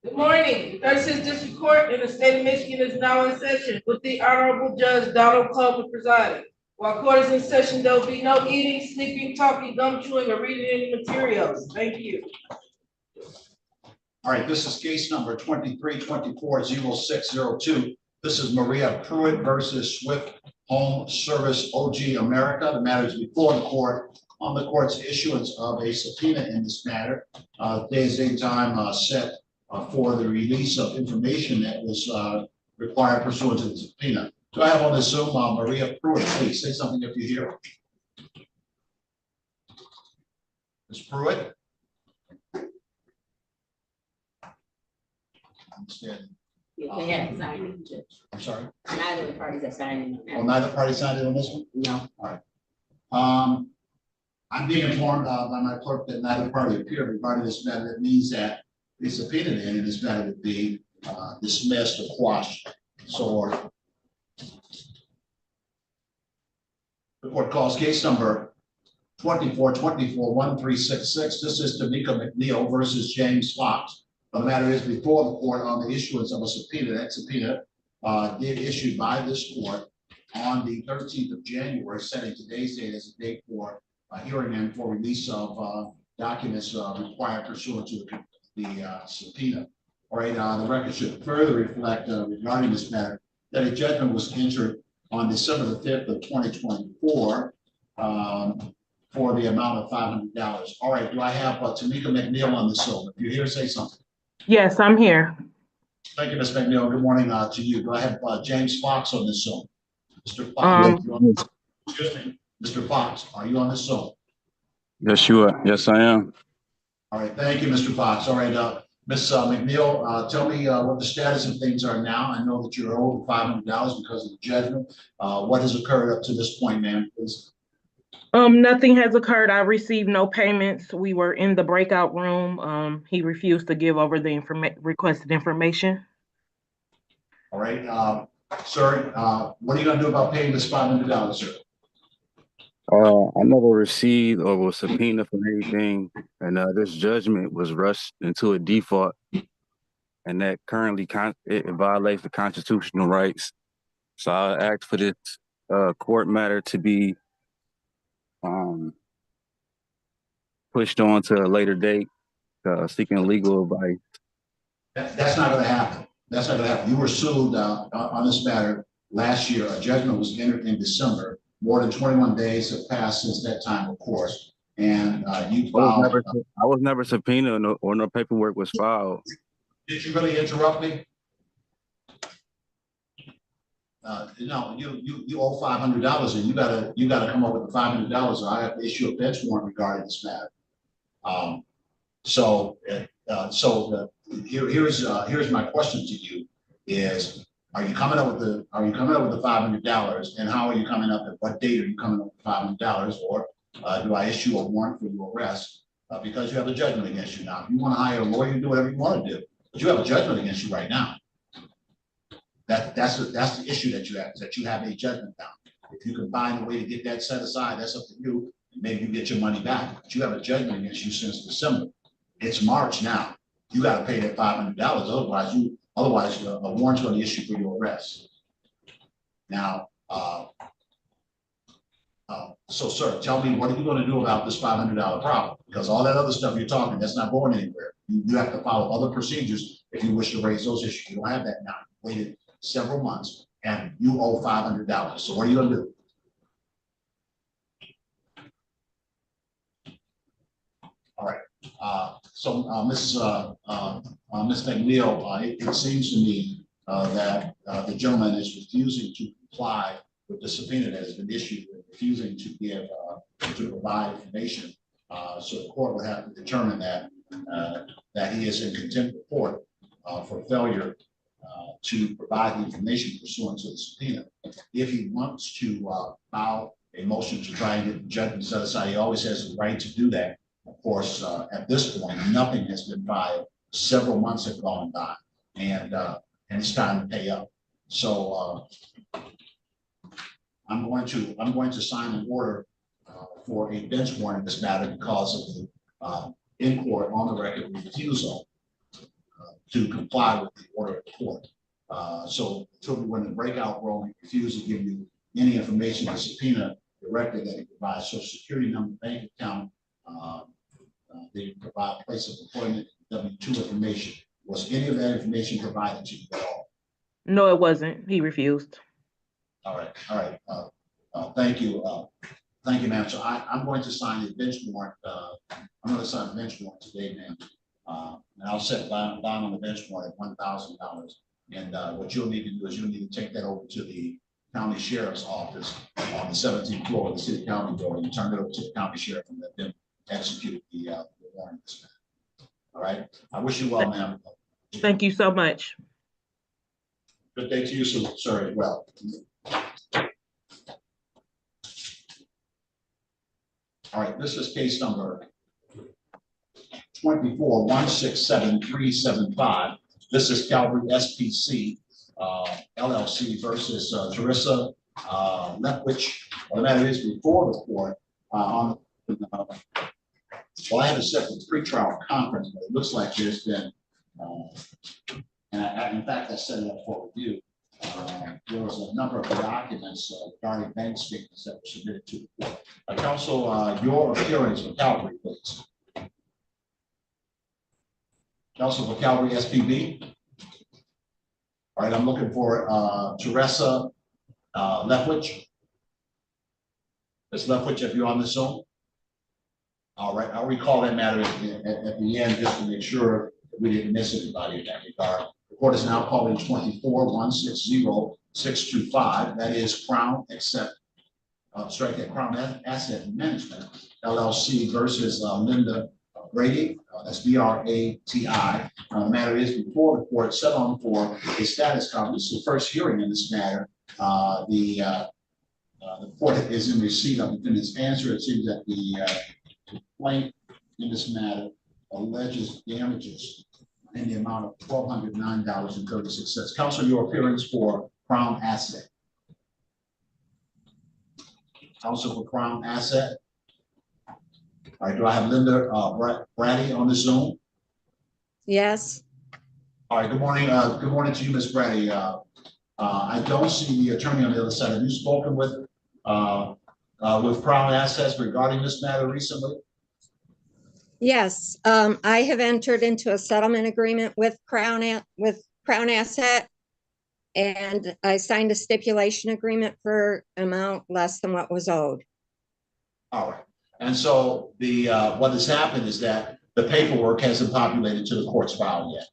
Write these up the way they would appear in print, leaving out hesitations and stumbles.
Good morning. The 36th District Court in the state of Michigan is now in session with the Honorable Judge Donald Coleman presiding. While court is in session, there will be no eating, sleeping, talking, gum chewing, or reading any materials. Thank you. All right, this is case number 2324-0602. This is Maria Pruitt versus Swift Home Service OG America. The matter is before the court on the court's issuance of a subpoena in this matter. Day and time set for the release of information that was required pursuant to the subpoena. Do I have on the Zoom Maria Pruitt? Please say something if you hear. Ms. Pruitt? Understand. They haven't signed it, Judge. I'm sorry. Neither of the parties have signed it. Well, neither party signed it on this one? No. All right. I'm being informed by my clerk that neither party appeared regarding this matter. That means that the subpoena in this matter would be dismissed or quashed. So the court calls case number 2424-1366. This is Tamika McNeil versus James Fox. The matter is before the court on the issuance of a subpoena. That subpoena did issued by this court on the 13th of January, setting today's date as a date for a hearing and for release of documents required pursuant to the subpoena. All right, the record should further reflect regarding this matter that a judgment was entered on December the 5th of 2024 for the amount of $500. All right, do I have Tamika McNeil on the Zoom? If you're here, say something. Yes, I'm here. Thank you, Ms. McNeil. Good morning to you. Do I have James Fox on this Zoom? Mr. Fox, excuse me. Mr. Fox, are you on this Zoom? Yes, you are. Yes, I am. All right, thank you, Mr. Fox. All right, Ms. McNeil, tell me what the status of things are now. I know that you're owed $500 because of the judgment. What has occurred up to this point, ma'am, please? Nothing has occurred. I received no payments. We were in the breakout room. He refused to give over the requested information. All right, sir, what are you going to do about paying this $500, sir? I never received or was subpoenaed for anything, and this judgment was rushed into a default, and that currently it violates the constitutional rights. So I asked for this court matter to be pushed on to a later date, seeking legal advice. That's not going to happen. That's not going to happen. You were sued on this matter last year. A judgment was entered in December. More than 21 days have passed since that time, of course. And you filed. I was never subpoenaed or no paperwork was filed. Did you really interrupt me? No, you owe $500, and you gotta come up with the $500, or I have to issue a bench warrant regarding this matter. Here's my question to you: is are you coming up with the $500, and how are you coming up? At what date are you coming up with $500, or do I issue a warrant for your arrest because you have a judgment against you now? If you want to hire a lawyer, you do whatever you want to do, but you have a judgment against you right now. That's the issue that you have, is that you have a judgment now. If you can find a way to get that set aside, that's up to you. Maybe you get your money back, but you have a judgment against you since December. It's March now. You got to pay that $500. Otherwise, a warrant's going to issue for your arrest. Now, so sir, tell me, what are you going to do about this $500 problem? Because all that other stuff you're talking, that's not going anywhere. You have to follow other procedures if you wish to raise those issues. You don't have that now. You waited several months and you owe $500. So what are you going to do? All right. Ms. McNeil, it seems to me that the gentleman is refusing to comply with the subpoena that has been issued, and refusing to give to provide information. So the court will have to determine that he is in contempt of court for failure to provide the information pursuant to the subpoena. If he wants to file a motion to try and get the judgment set aside, he always has the right to do that. Of course, at this point, nothing has been filed. Several months have gone by, and it's time to pay up. So I'm going to sign an order for a bench warrant in this matter because of the in court on the record refusal to comply with the order of the court. So until we were in the breakout room, he refused to give you any information or subpoena directly that he provides social security number, bank account, they provide place of employment, W-2 information. Was any of that information provided to you at all? No, it wasn't. He refused. All right, all right. Thank you. Thank you, ma'am. So I'm going to sign the bench warrant. I'm going to sign the bench warrant today, ma'am. And I'll set down on the bench warrant at $1,000. And what you'll need to do is you'll need to take that over to the county sheriff's office on the 17th floor of the city county building and turn it over to the county sheriff and let them execute the warrant. All right. I wish you well, ma'am. Thank you so much. Good day to you, sir, as well. All right, this is case number 24-167-375. This is Calvary SPC LLC versus Teresa Lefwich. Well, the matter is before the court well, I had a separate pretrial conference, but it looks like there's been, in fact, I set it up for review. There was a number of documents regarding bank statements that were submitted to the court. Counsel, your appearance for Calvary, please. Counsel for Calvary SPB. All right, I'm looking for Teresa Lefwich. Ms. Lefwich, if you're on the Zoom. All right, I'll recall that matter at the end just to make sure we didn't miss anybody in that regard. The court is now calling 24-160-625. That is Crown Crown Asset Management LLC versus Linda Brady. That's B-R-A-T-I. The matter is before the court set on for a status conference. The first hearing in this matter. The court is in receipt of the defendant's answer. It seems that the complaint in this matter alleges damages in the amount of $1,209.36. Counsel, your appearance for Crown Asset. Counsel for Crown Asset. All right, do I have Linda Brady on the Zoom? Yes. All right, good morning. Good morning to you, Ms. Brady. I don't see the attorney on the other side. Have you spoken with Crown Assets regarding this matter recently? Yes, I have entered into a settlement agreement with Crown Asset, and I signed a stipulation agreement for amount less than what was owed. All right, and so the what has happened is that the paperwork hasn't populated to the court's file yet.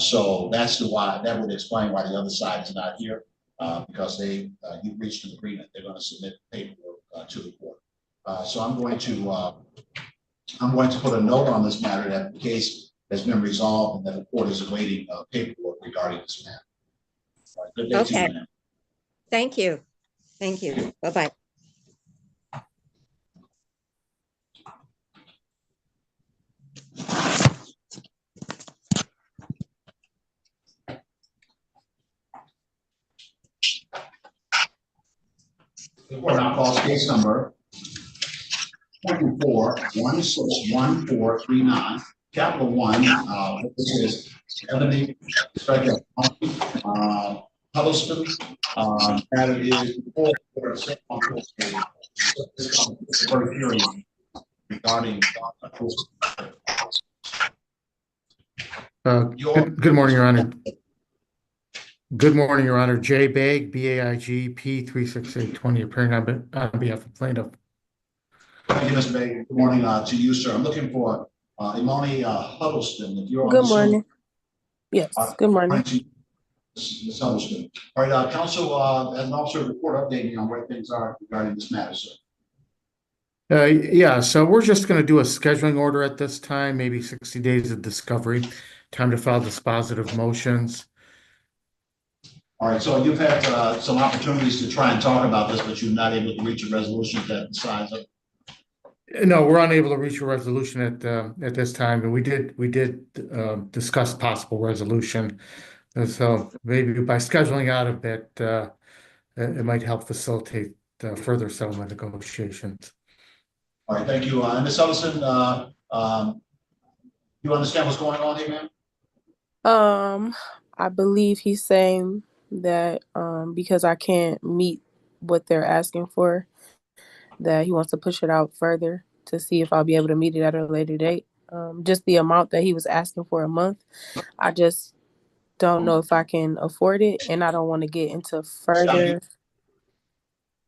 So that's why that would explain why the other side is not here, because you've reached an agreement. They're going to submit paperwork to the court. So I'm going to put a note on this matter that the case has been resolved and that the court is awaiting paperwork regarding this matter. All right, good day to you, ma'am. Thank you. Thank you. Bye-bye. The court now calls case number 24-161-439, Capital One. This is Ebony Huddleston. That is before hearing regarding Good morning, Your Honor. Good morning, Your Honor. J. Baig, B-A-I-G, P36820, appearing on behalf of plaintiff. Thank you, Mr. Baig. Good morning to you, sir. I'm looking for Imani Huddleston. If you're on Good the morning. Zoom. Yes, good morning. Ms. Huddleston. All right, counsel, as an officer of the court, update me on where things are regarding this matter, sir. Yeah, so we're just going to do a scheduling order at this time, maybe 60 days of discovery, time to file dispositive motions. All right, so you've had some opportunities to try and talk about this, but you're not able to reach a resolution that decides it. No, we're unable to reach a resolution at this time, and we did discuss possible resolution. And so maybe by scheduling out a bit, it might help facilitate further settlement negotiations. All right, thank you. And Ms. Huddleston, you understand what's going on here, ma'am? I believe he's saying that because I can't meet what they're asking for, that he wants to push it out further to see if I'll be able to meet it at a later date. Just the amount that he was asking for a month, I just don't know if I can afford it, and I don't want to get into further.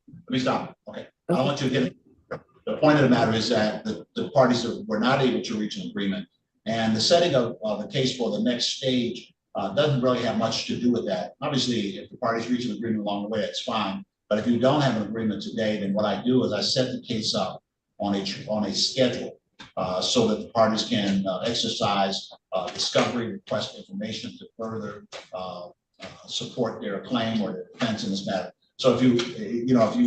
Let me stop. Okay. I don't want you to get it. The point of the matter is that the parties were not able to reach an agreement, and the setting of the case for the next stage doesn't really have much to do with that. Obviously, if the parties reach an agreement along the way, it's fine. But if you don't have an agreement today, then what I do is I set the case up on a schedule so that the parties can exercise discovery, request information to further support their claim or their defense in this matter. So if you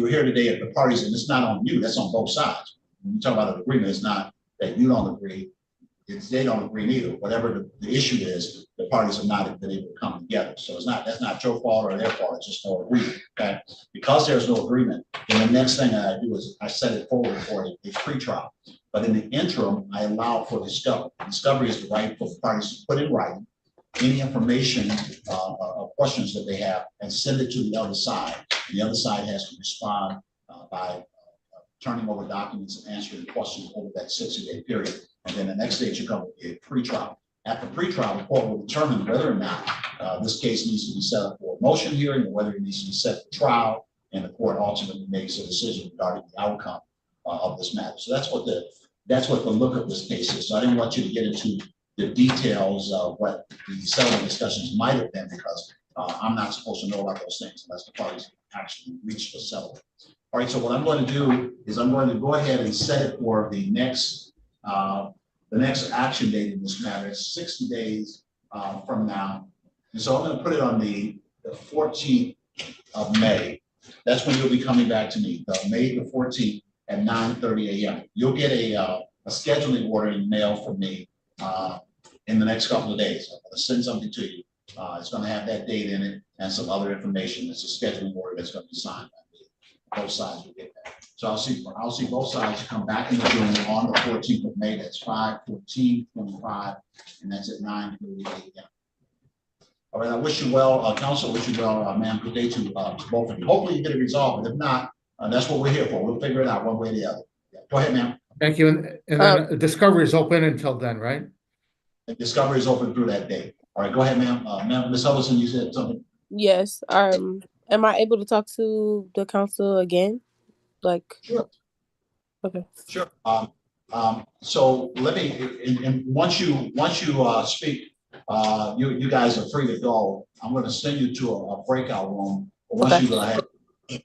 were here today at the parties, and it's not on you, that's on both sides. When you talk about an agreement, it's not that you don't agree, it's they don't agree neither. Whatever the issue is, the parties have not been able to come together. So that's not your fault or their fault, it's just no agreement, okay? Because there's no agreement, then the next thing I do is I set it forward for a pretrial. But in the interim, I allow for discovery. Discovery is the right for the parties to put in writing any information or questions that they have and send it to the other side. The other side has to respond by turning over documents and answering questions over that 60-day period. And then the next stage you come with a pretrial. At the pretrial, the court will determine whether or not this case needs to be set up for a motion hearing or whether it needs to be set for trial, and the court ultimately makes a decision regarding the outcome of this matter. So that's what the look of this case is. So I didn't want you to get into the details of what the settlement discussions might have been, because I'm not supposed to know about those things unless the parties actually reach the settlement. All right, so what I'm going to do is I'm going to go ahead and set it for the next action date in this matter. It's 60 days from now. And so I'm going to put it on the 14th of May. That's when you'll be coming back to me, May the 14th at 9:30 a.m. You'll get a scheduling order in the mail from me in the next couple of days. I'm going to send something to you. It's going to have that date in it and some other information. It's a scheduling order that's going to be signed by me. Both sides will get that. So I'll see both sides come back in the room on the 14th of May. That's 5/14/25, and that's at 9:30 a.m. All right. I wish you well, counsel. Wish you well, ma'am. Good day to both of you. Hopefully you get it resolved. But if not, that's what we're here for. We'll figure it out one way or the other. Yeah. Go ahead, ma'am. Thank you. And then discovery is open until then, right? The discovery is open through that date. All right. Go ahead, ma'am. Ma'am, Ms. Ellison, you said something. Yes. Am I able to talk to the council again? Like. Sure. Okay. Sure. So let me, and once you speak, you guys are free to go. I'm going to send you to a breakout room. Once you go ahead,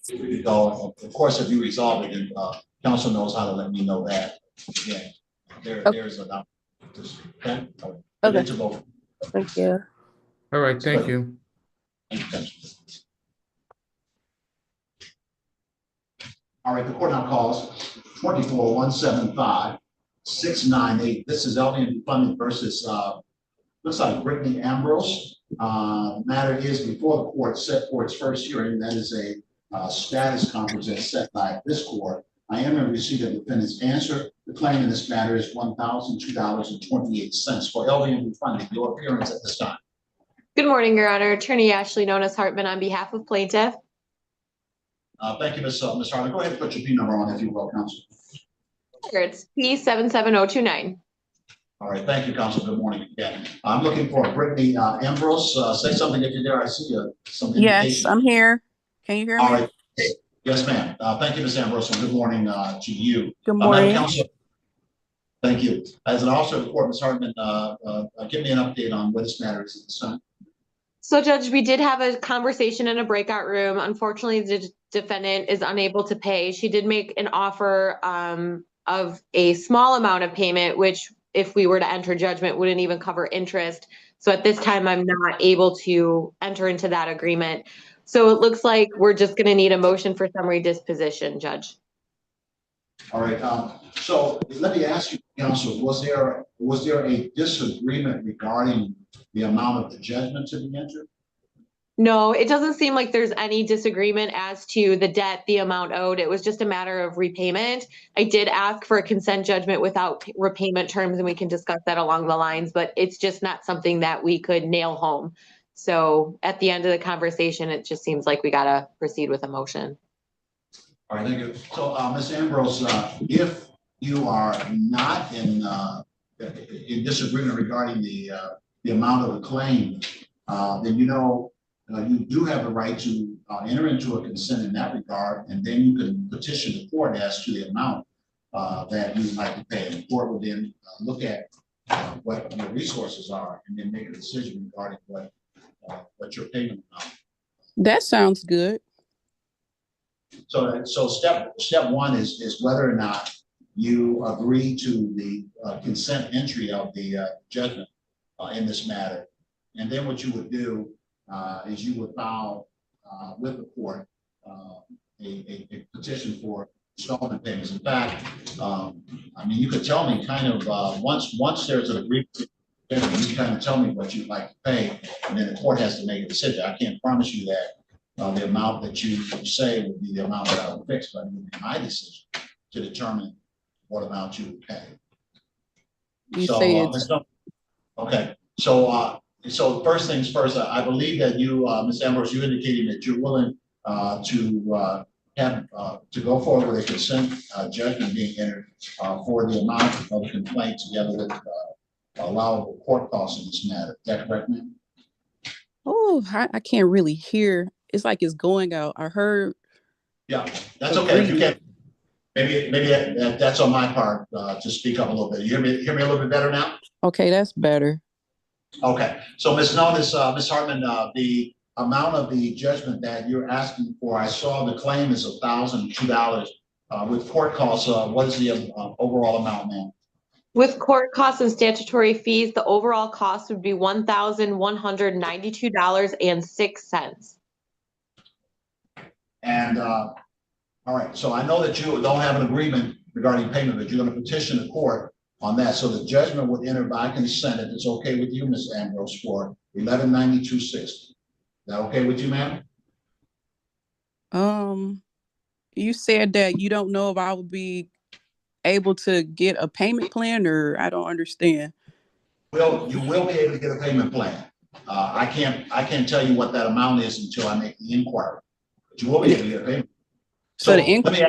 free to go. Of course, if you resolve it, then council knows how to let me know that. Again, there's a doctor. Okay. Okay. Thank you. All right. Thank you. All right, the court now calls 24-175-698. This is LVN Funding versus looks like Brittany Ambrose. Matter is before the court set for its first hearing. That is a status conference that's set by this court. I am in receipt of the defendant's answer. The claim in this matter is $1,002.28 for LVN Funding. Your appearance at this time. Good morning, Your Honor. Attorney Ashley Nonis Hartman on behalf of plaintiff. Thank you, Ms. Hartman. Go ahead and put your P number on if you will, counsel. Sure, it's P77029. All right, thank you, counsel. Good morning again. I'm looking for Brittany Ambrose. Say something if you're there. I see some indication. Yes, I'm here. Can you hear me? All right. Yes, ma'am. Thank you, Ms. Ambrose, and good morning to you. Good morning. Counsel, thank you. As an officer of the court, Ms. Hartman, give me an update on what this matter is at this time. So, Judge, we did have a conversation in a breakout room. Unfortunately, the defendant is unable to pay. She did make an offer of a small amount of payment, which if we were to enter judgment wouldn't even cover interest. So at this time, I'm not able to enter into that agreement. So it looks like we're just going to need a motion for summary disposition, Judge. All right. So let me ask you, counsel, was there a disagreement regarding the amount of the judgment to be entered? No, it doesn't seem like there's any disagreement as to the debt, the amount owed. It was just a matter of repayment. I did ask for a consent judgment without repayment terms, and we can discuss that along the lines, but it's just not something that we could nail home. So at the end of the conversation, it just seems like we gotta proceed with a motion. All right, thank you. So, Ms. Ambrose, if you are not in disagreement regarding the amount of the claim, then you do have the right to enter into a consent in that regard, and then you can petition the court as to the amount that you would like to pay. And the court will then look at what your resources are, and then make a decision regarding what your payment amount. That sounds good. So step one is whether or not you agree to the consent entry of the judgment in this matter. And then what you would do is you would file with the court a petition for installment payments. In fact, you could tell me kind of once there's an agreement, you kind of tell me what you'd like to pay, and then the court has to make a decision. I can't promise you that the amount that you say would be the amount that I would fix, but it would be my decision to determine what amount you would pay. You say it's okay. So first things first, I believe that you, Ms. Ambrose, you indicated that you're willing to go forward with a consent judgment being entered for the amount of the complaint together with allowable court costs in this matter. Is that correct, ma'am? oh, I can't really hear. It's like it's going out. I heard. Yeah, that's okay. You can maybe that's on my part to speak up a little bit. You hear me a little bit better now? Okay, that's better. Okay, so Ms. Hartman, the amount of the judgment that you're asking for, I saw the claim is $1,002 with court costs. What is the overall amount, ma'am? With court costs and statutory fees, the overall cost would be $1,192.06. And all right, so I know that you don't have an agreement regarding payment, but you're going to petition the court on that. So the judgment would enter by consent, if it's okay with you, Ms. Ambrose, for $1,192.60. Is that okay with you, ma'am? You said that you don't know if I would be able to get a payment plan, or I don't understand. Well, you will be able to get a payment plan. I can't tell you what that amount is until I make the inquiry. But you will be able to get a payment. So the inquiry.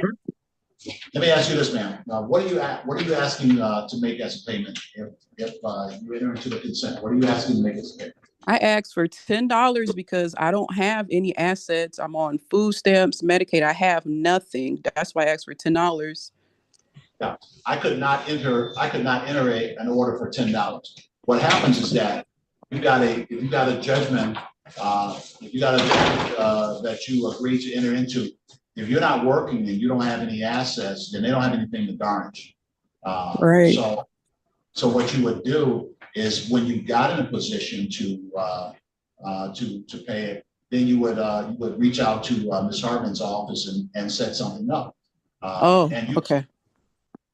Let me ask you this, ma'am. What are you asking to make as a payment if you enter into the consent? What are you asking to make as a payment? I asked for $10 because I don't have any assets. I'm on food stamps, Medicaid. I have nothing. That's why I asked for $10. Yeah, I could not enter an order for $10. What happens is that if you got a judgment that you agree to enter into, if you're not working and you don't have any assets, then they don't have anything to garnish. Right. So what you would do is when you got in a position to pay it, then you would reach out to Ms. Hartman's office and set something up. And you okay.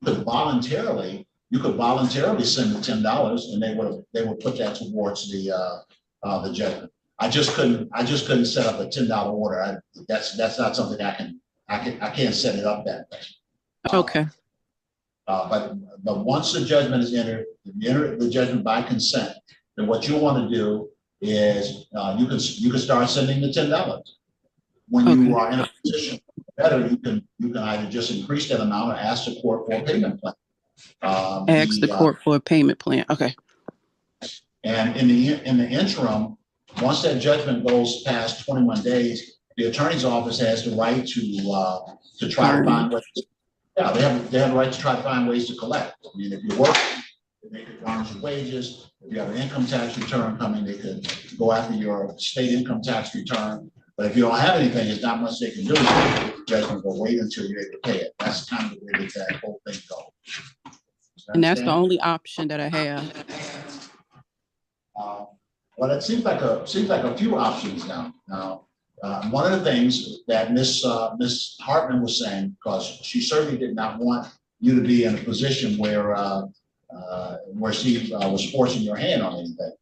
could voluntarily send the $10, and they would put that towards the judgment. I just couldn't set up a $10 order. That's not something I can't set it up that way. Okay. But once the judgment is entered, if you enter the judgment by consent, then what you want to do is you can start sending the $10. When you are in a position better, you can either just increase that amount or ask the court for a payment plan. Ask the court for a payment plan. Okay. And in the interim, once that judgment goes past 21 days, the attorney's office has the right to try to find ways. Yeah, they have the right to try to find ways to collect. I mean, if you're working, they could garnish your wages. If you have an income tax return coming, they could go after your state income tax return. But if you don't have anything, there's not much they can do. The judgment will wait until you're able to pay it. That's kind of the way that whole thing goes. And that's the only option that I have. Well, it seems like a few options now. One of the things that Miss Hartman was saying, because she certainly did not want you to be in a position where she was forcing your hand on anything.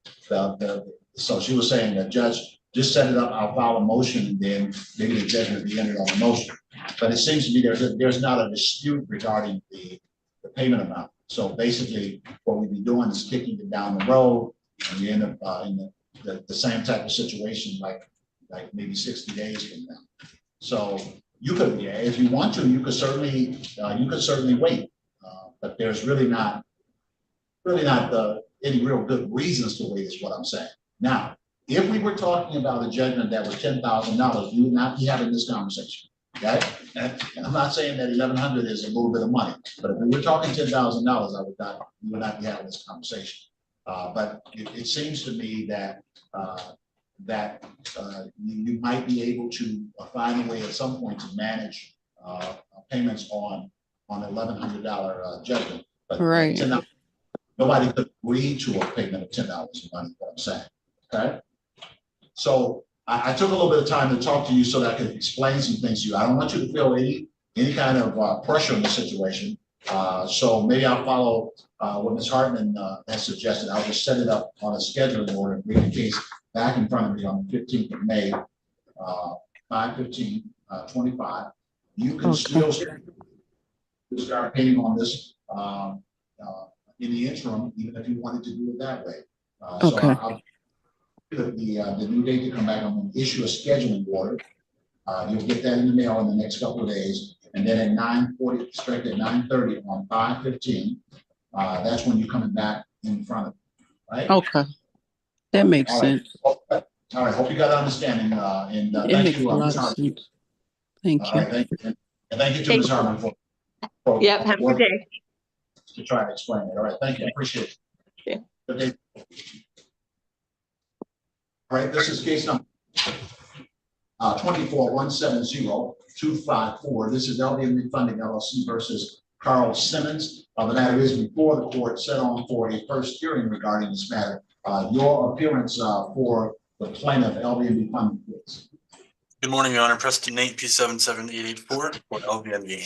So she was saying that, Judge, just set it up, I'll file a motion, and then maybe the judgment will be entered on the motion. But it seems to me there's not a dispute regarding the payment amount. So basically, what we'd be doing is kicking it down the road, and we end up in the same type of situation like maybe 60 days from now. So you could, yeah, if you want to, you could certainly wait. But there's really not any real good reasons to wait, is what I'm saying. Now, if we were talking about a judgment that was $10,000, you would not be having this conversation. Okay, and I'm not saying that 1,100 is a little bit of money, but if we were talking $10,000, we would not be having this conversation. But it seems to me that you might be able to find a way at some point to manage payments on $1,100 judgment. But Right. Nobody could agree to a payment of $10 a month. What I'm saying, okay? So I took a little bit of time to talk to you so that I could explain some things to you. I don't want you to feel any kind of pressure in the situation. So maybe I'll follow what Ms. Hartman has suggested. I'll just set it up on a scheduling order and bring the case back in front of me on the 15th of May, 5/15/25. You can still start paying on this in the interim, even if you wanted to do it that way. So I'll the new date to come back. I'm going to issue a scheduling order. You'll get that in the mail in the next couple of days, and then at 9:40, straight at 9:30 on 5/15, that's when you're coming back in front of me, right? Okay, that makes sense. All right. Hope you got understanding. And It thank makes you, a lot Ms. of Hartman. sense. Thank All you. right, thank you, and thank you to Ms. Hartman for Yep, have a good day. to try to explain it. All right, thank you. I appreciate it. Yeah. Good day. All right, this is case number 24-170-254. This is LBM Funding LLC versus Carl Simmons. The matter is before the court, set on for a first hearing regarding this matter. Your appearance for the plaintiff, LBM Funding, please. Good morning, Your Honor. Preston Nate, P777884 for LVNV.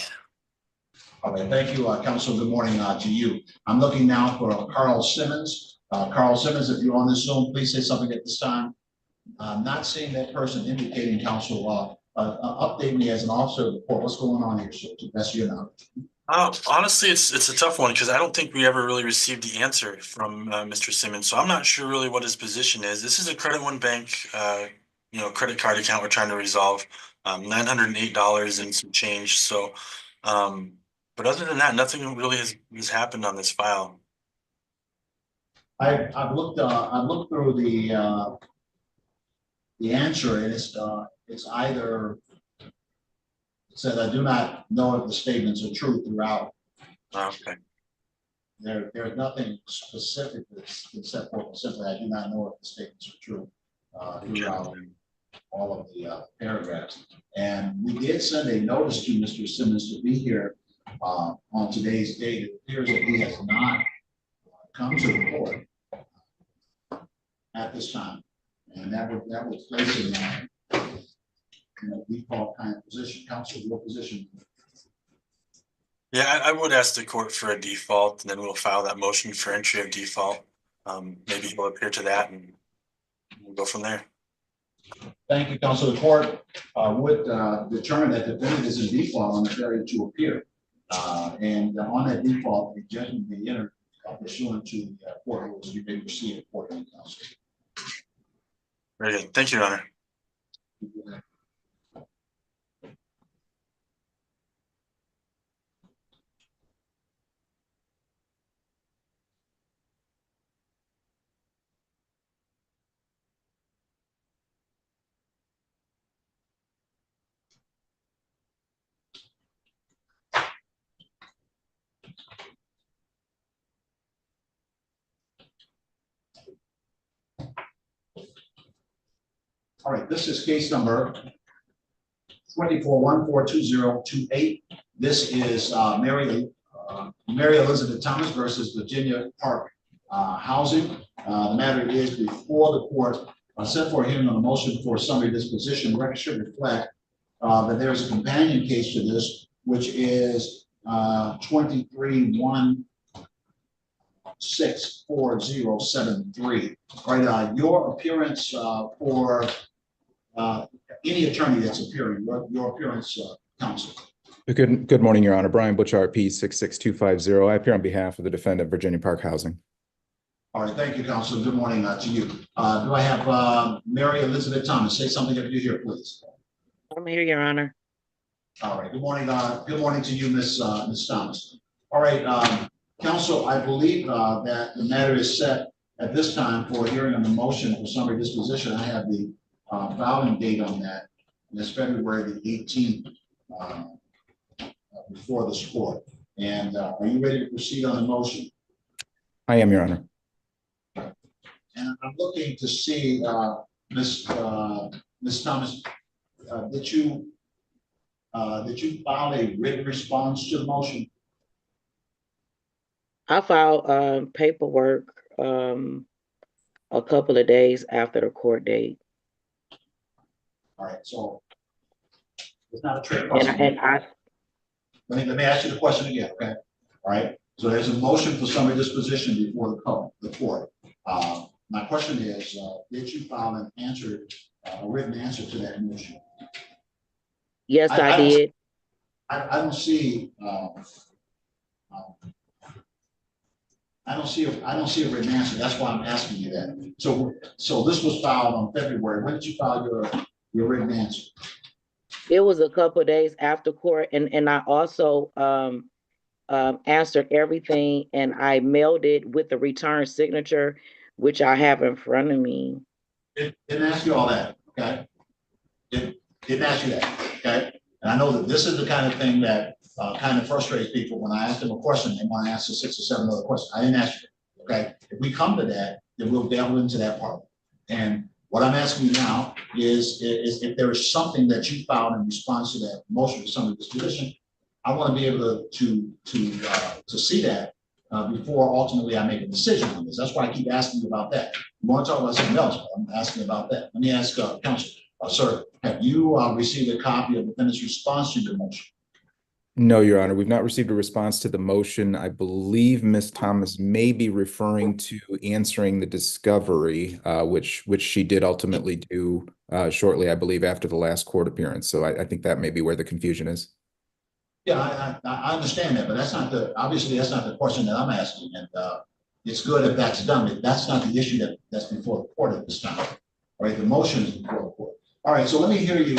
All right, thank you, counsel. Good morning to you. I'm looking now for Carl Simmons. Carl Simmons, if you're on this Zoom, please say something at this time. I'm not seeing that person indicating, counsel. Update me as an officer of the court. What's going on here, sir, to the best of your knowledge? Honestly, it's a tough one because I don't think we ever really received the answer from Mr. Simmons. So I'm not sure really what his position is. This is a Credit One Bank, credit card account we're trying to resolve. $908 and some change. So, but other than that, nothing really has happened on this file. I've looked through the answer, and it's either, it says, I do not know if the statements are true throughout. Okay. There's nothing specific that's been set forth. Simply, I do not know if the statements are true throughout all of the paragraphs. And we did send a notice to Mr. Simmons to be here on today's date. It appears that he has not come to the court at this time, and that would place him in a default kind of position. Counsel, your position. Yeah, I would ask the court for a default, and then we'll file that motion for entry of default. Maybe he'll appear to that, and we'll go from there. Thank you, counsel. The court would determine that the defendant is in default on the failure to appear, and on that default, the judgment may enter pursuant to the court rules. You may proceed accordingly, counsel. Very good. Thank you, Your Honor. All right, this is case number 24-142028. This is Mary Elizabeth Thomas versus Virginia Park Housing. The matter is before the court, set for a hearing on a motion for summary disposition. The record should reflect that there is a companion case to this, which is 23-164-073. All right, your appearance for any attorney that's appearing, your appearance, counsel. Good morning, Your Honor. Brian Butch, RP 66250. I appear on behalf of the defendant, Virginia Park Housing. All right, thank you, counsel. Good morning to you. Do I have Mary Elizabeth Thomas say something if you're here, please? I'm here, Your Honor. All right, good morning. Good morning to you, Ms. Thomas. All right, counsel, I believe that the matter is set at this time for a hearing on the motion for summary disposition. I have the filing date on that, and it's February the 18th before this court. And are you ready to proceed on the motion? I am, Your Honor. And I'm looking to see, Ms. Thomas, did you file a written response to the motion? I filed paperwork a couple of days after the court date. All right, so it's not a trick And question. I Let me ask you the question again, okay? All right, so there's a motion for summary disposition before the court. My question is, did you file an answer, a written answer to that motion? yes, I did. I don't see. I don't see a written answer. That's why I'm asking you that. So this was filed on February. When did you file your written answer? It was a couple of days after court, and I also answered everything, and I mailed it with the return signature, which I have in front of me. It didn't ask you all that, okay? It didn't ask you that, okay? And I know that this is the kind of thing that kind of frustrates people. When I ask them a question, they want to ask the 6 or 7 other questions. I didn't ask you, okay? If we come to that, then we'll delve into that part. And what I'm asking you now is if there is something that you filed in response to that motion for summary disposition, I want to be able to see that before ultimately I make a decision on this. That's why I keep asking you about that. You want to talk about something else, but I'm asking about that. Let me ask counsel, sir, have you received a copy of the defendant's response to your motion? No, Your Honor, we've not received a response to the motion. I believe Ms. Thomas may be referring to answering the discovery, which she did ultimately do shortly, I believe, after the last court appearance. So I think that may be where the confusion is. Yeah, I understand that, but obviously that's not the question that I'm asking. And it's good if that's done, but that's not the issue that's before the court at this time. All right, the motion is before the court. All right, so let me hear you.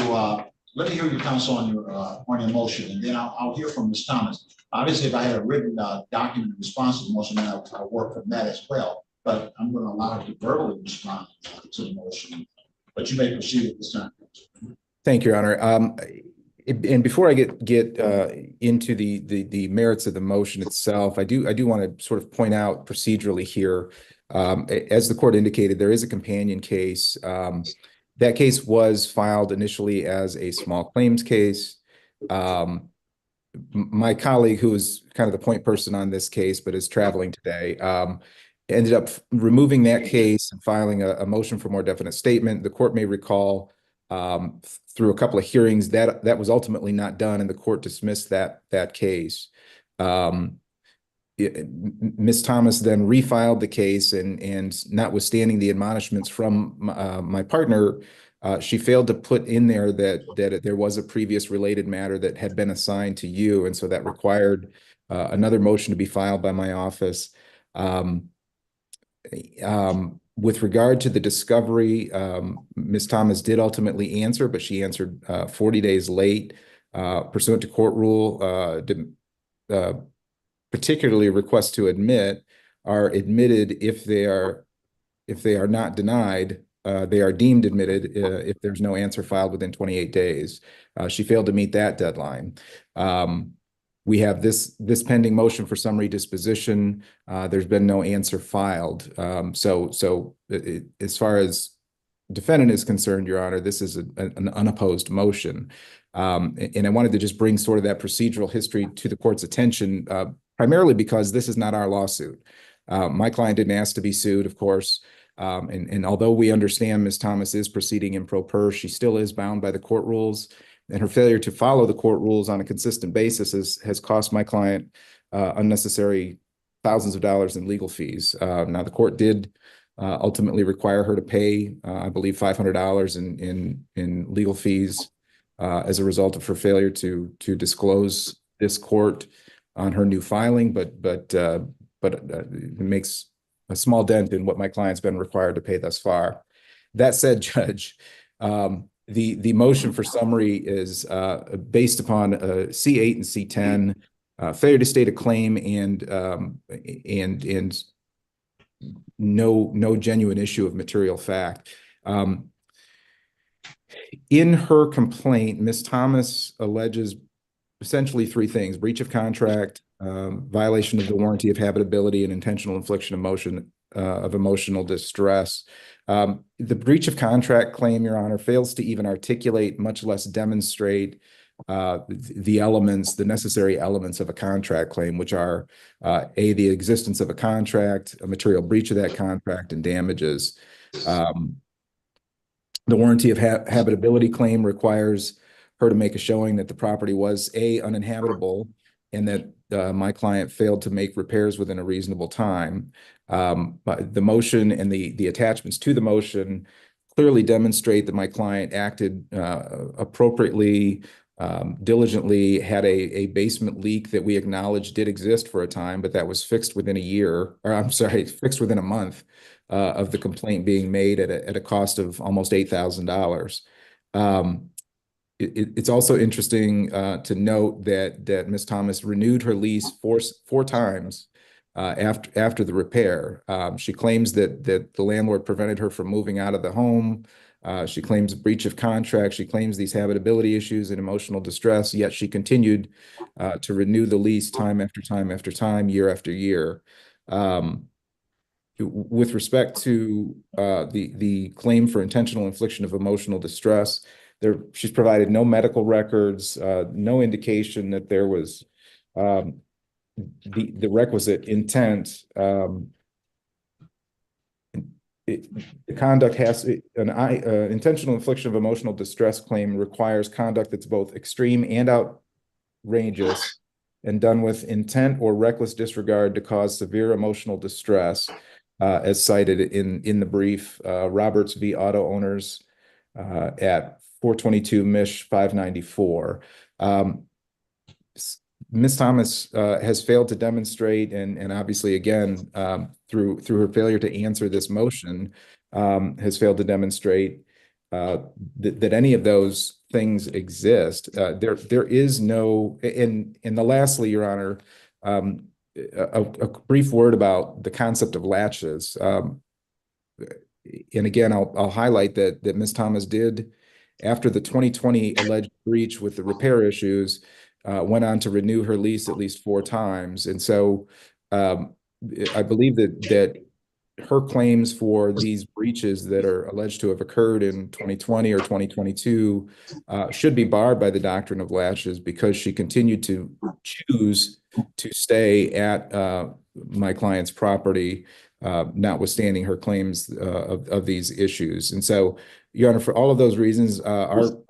Let me hear you, counsel, on your motion, and then I'll hear from Ms. Thomas. Obviously, if I had a written document in response to the motion, then I'll work from that as well. But I'm going to allow her to verbally respond to the motion. But you may proceed at this time. Thank you, Your Honor. And before I get into the merits of the motion itself, I do want to sort of point out procedurally here, as the court indicated, there is a companion case. That case was filed initially as a small claims case. My colleague, who is kind of the point person on this case, but is traveling today, ended up removing that case and filing a motion for more definite statement. The court may recall through a couple of hearings that was ultimately not done, and the court dismissed that case. Ms. Thomas then refiled the case, and notwithstanding the admonishments from my partner, she failed to put in there that there was a previous related matter that had been assigned to you, and so that required another motion to be filed by my office. With regard to the discovery, Ms. Thomas did ultimately answer, but she answered 40 days late, pursuant to court rule. Particularly requests to admit are admitted if they are not denied. They are deemed admitted if there's no answer filed within 28 days. She failed to meet that deadline. We have this pending motion for summary disposition. There's been no answer filed. So as far as defendant is concerned, Your Honor, this is an unopposed motion. And I wanted to just bring sort of that procedural history to the court's attention, primarily because this is not our lawsuit. My client didn't ask to be sued, of course. And although we understand Ms. Thomas is proceeding in pro per, she still is bound by the court rules. And her failure to follow the court rules on a consistent basis has cost my client unnecessary thousands of dollars in legal fees. Now, the court did ultimately require her to pay, I believe, $500 in legal fees as a result of her failure to disclose this court on her new filing, but it makes a small dent in what my client's been required to pay thus far. That said, Judge, the motion for summary is based upon C8 and C10, failure to state a claim and no genuine issue of material fact. In her complaint, Ms. Thomas alleges essentially three things: breach of contract, violation of the warranty of habitability, and intentional infliction of emotional distress. The breach of contract claim, Your Honor, fails to even articulate, much less demonstrate, the necessary elements of a contract claim, which are the existence of a contract, a material breach of that contract, and damages. The warranty of habitability claim requires her to make a showing that the property was uninhabitable and that my client failed to make repairs within a reasonable time. But the motion and the attachments to the motion clearly demonstrate that my client acted appropriately, diligently, had a basement leak that we acknowledged did exist for a time, but that was fixed within a year, or I'm sorry, fixed within a month of the complaint being made at a cost of almost $8,000. It's also interesting to note that Ms. Thomas renewed her lease four times after the repair. She claims that the landlord prevented her from moving out of the home. She claims breach of contract. She claims these habitability issues and emotional distress, yet she continued to renew the lease time after time after time, year after year. With respect to the claim for intentional infliction of emotional distress, she's provided no medical records, no indication that there was the requisite intent. The conduct has an intentional infliction of emotional distress claim requires conduct that's both extreme and outrageous and done with intent or reckless disregard to cause severe emotional distress, as cited in the brief, Roberts v. Auto Owners at 422 Mich 594. Ms. Thomas has failed to demonstrate, and obviously, again, through her failure to answer this motion, has failed to demonstrate that any of those things exist. There is no, and lastly, Your Honor, a brief word about the concept of latches. And again, I'll highlight that Ms. Thomas did, after the 2020 alleged breach with the repair issues, went on to renew her lease at least four times. And so I believe that her claims for these breaches that are alleged to have occurred in 2020 or 2022 should be barred by the doctrine of latches, because she continued to choose to stay at my client's property, notwithstanding her claims of these issues. And so, Your Honor, for all of those reasons, our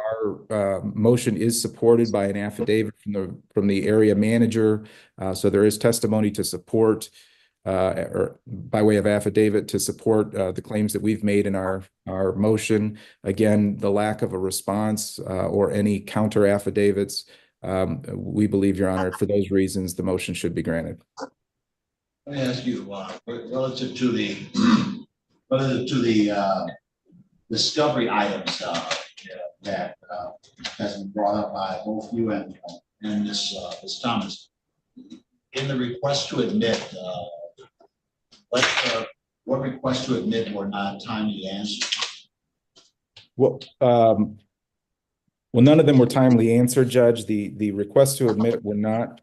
motion is supported by an affidavit from the area manager. So there is testimony to support, or by way of affidavit to support the claims that we've made in our motion. Again, the lack of a response or any counter affidavits, we believe, Your Honor, for those reasons, the motion should be granted. Let me ask you, relative to the discovery items that has been brought up by both you and Ms. Thomas, in the request to admit, what requests to admit were not timely answered? Well, none of them were timely answered, Judge. The requests to admit were not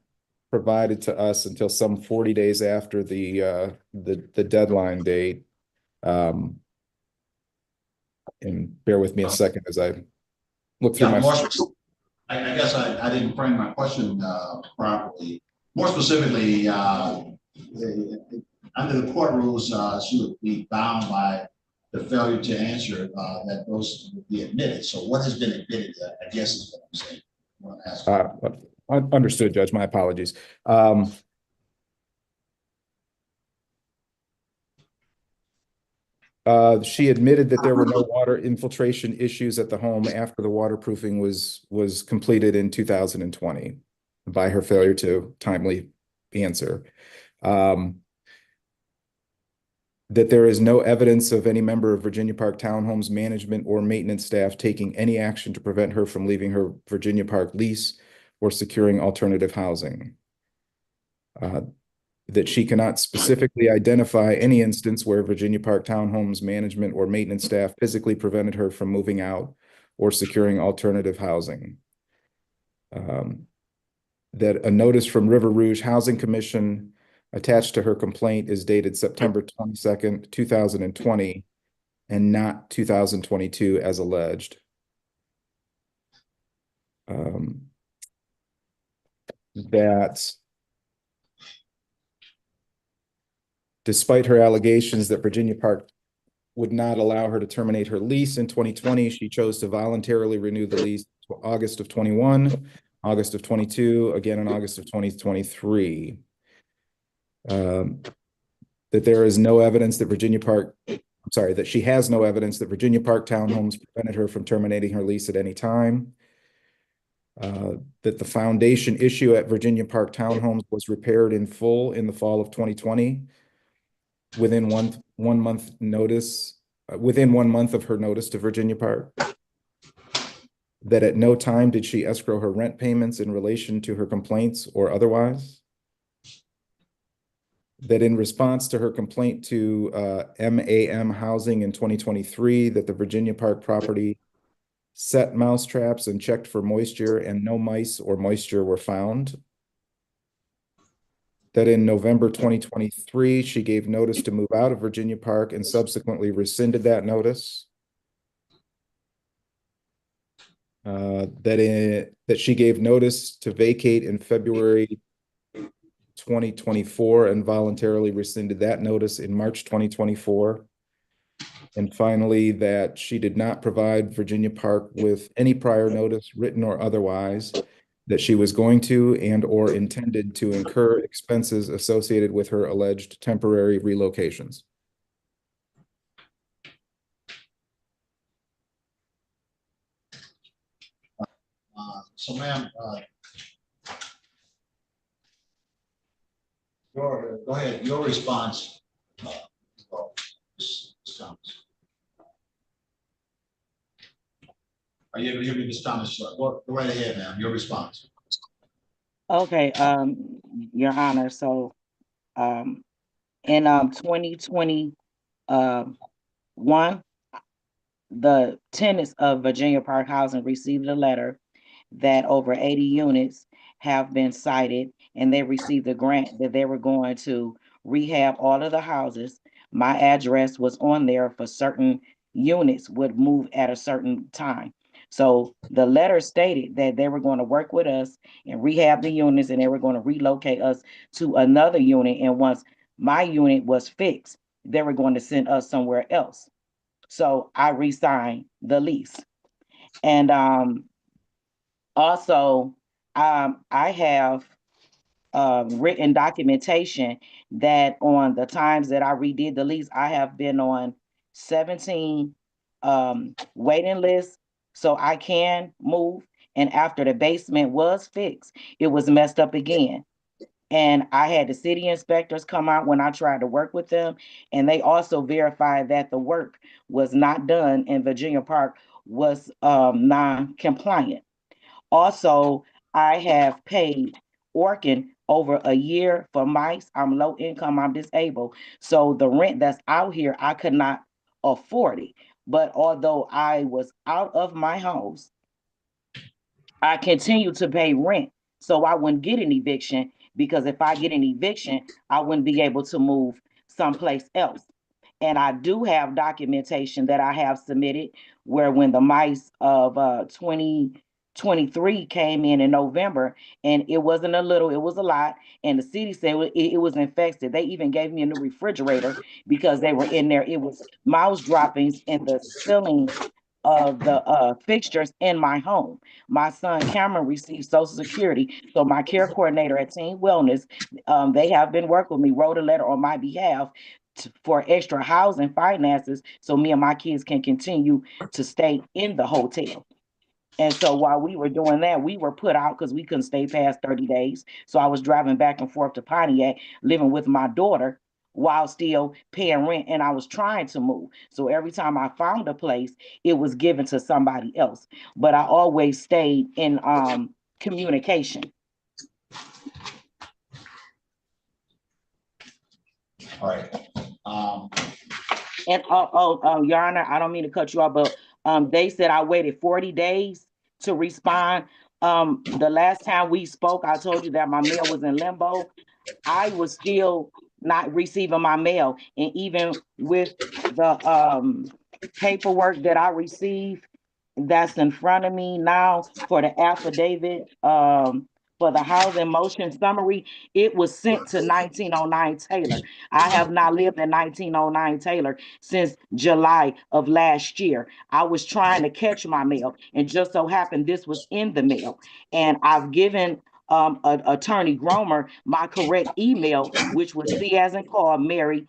provided to us until some 40 days after the deadline date. And bear with me a second as I look through I guess I didn't frame my question properly. More specifically, under the court rules, she would be bound by the failure to answer that those would be admitted. So what has been admitted, I guess is what I'm saying. Understood, Judge. My apologies. She admitted that there were no water infiltration issues at the home after the waterproofing was completed in 2020 by her failure to timely answer. That there is no evidence of any member of Virginia Park Townhomes management or maintenance staff taking any action to prevent her from leaving her Virginia Park lease or securing alternative housing. That she cannot specifically identify any instance where Virginia Park Townhomes management or maintenance staff physically prevented her from moving out or securing alternative housing. That a notice from River Rouge Housing Commission attached to her complaint is dated September 22nd, 2020, and not 2022 as alleged. That despite her allegations that Virginia Park would not allow her to terminate her lease in 2020, she chose to voluntarily renew the lease to August of 21, August of 22, again in August of 2023. That there is no evidence that that she has no evidence that Virginia Park Townhomes prevented her from terminating her lease at any time. That the foundation issue at Virginia Park Townhomes was repaired in full in the fall of 2020 within one month notice, within 1 month of her notice to Virginia Park. That at no time did she escrow her rent payments in relation to her complaints or otherwise. That in response to her complaint to MAM Housing in 2023, that the Virginia Park property set mouse traps and checked for moisture and no mice or moisture were found. That in November 2023, she gave notice to move out of Virginia Park and subsequently rescinded that notice. That she gave notice to vacate in February 2024 and voluntarily rescinded that notice in March 2024. And finally, that she did not provide Virginia Park with any prior notice, written or otherwise, that she was going to and or intended to incur expenses associated with her alleged temporary relocations. So ma'am, go ahead, your response. Are you able to hear me, Ms. Thomas? Go right ahead, ma'am, your response. Okay, Your Honor, so in 2021, the tenants of Virginia Park Housing received a letter that over 80 units have been cited, and they received a grant that they were going to rehab all of the houses. My address was on there for certain units would move at a certain time. So the letter stated that they were going to work with us and rehab the units, and they were going to relocate us to another unit. And once my unit was fixed, they were going to send us somewhere else. So I re-signed the lease. And also, I have written documentation that on the times that I redid the lease, I have been on 17 waiting lists, so I can move. And after the basement was fixed, it was messed up again. And I had the city inspectors come out when I tried to work with them, and they also verified that the work was not done and Virginia Park was non-compliant. Also, I have paid Orkin over a year for mice. I'm low income, I'm disabled. So the rent that's out here, I could not afford it. But although I was out of my house, I continue to pay rent. So I wouldn't get an eviction, because if I get an eviction, I wouldn't be able to move someplace else. And I do have documentation that I have submitted where when the mice of 2023 came in November, and it wasn't a little, it was a lot. And the city said it was infested. They even gave me a new refrigerator because they were in there. It was mouse droppings in the ceiling of the fixtures in my home. My son Cameron received Social Security. So my care coordinator at Teen Wellness, they have been working with me, wrote a letter on my behalf for extra housing finances so me and my kids can continue to stay in the hotel. And so while we were doing that, we were put out because we couldn't stay past 30 days. So I was driving back and forth to Pontiac, living with my daughter while still paying rent, and I was trying to move. So every time I found a place, it was given to somebody else. But I always stayed in communication. All right. And Your Honor, I don't mean to cut you off, but they said I waited 40 days to respond. The last time we spoke, I told you that my mail was in limbo. I was still not receiving my mail, and even with the paperwork that I received that's in front of me now for the affidavit, for the housing motion summary, it was sent to 1909 Taylor. I have not lived in 1909 Taylor since July of last year. I was trying to catch my mail, and just so happened this was in the mail. And I've given Attorney Gromer my correct email, which was C as in Paul, Mary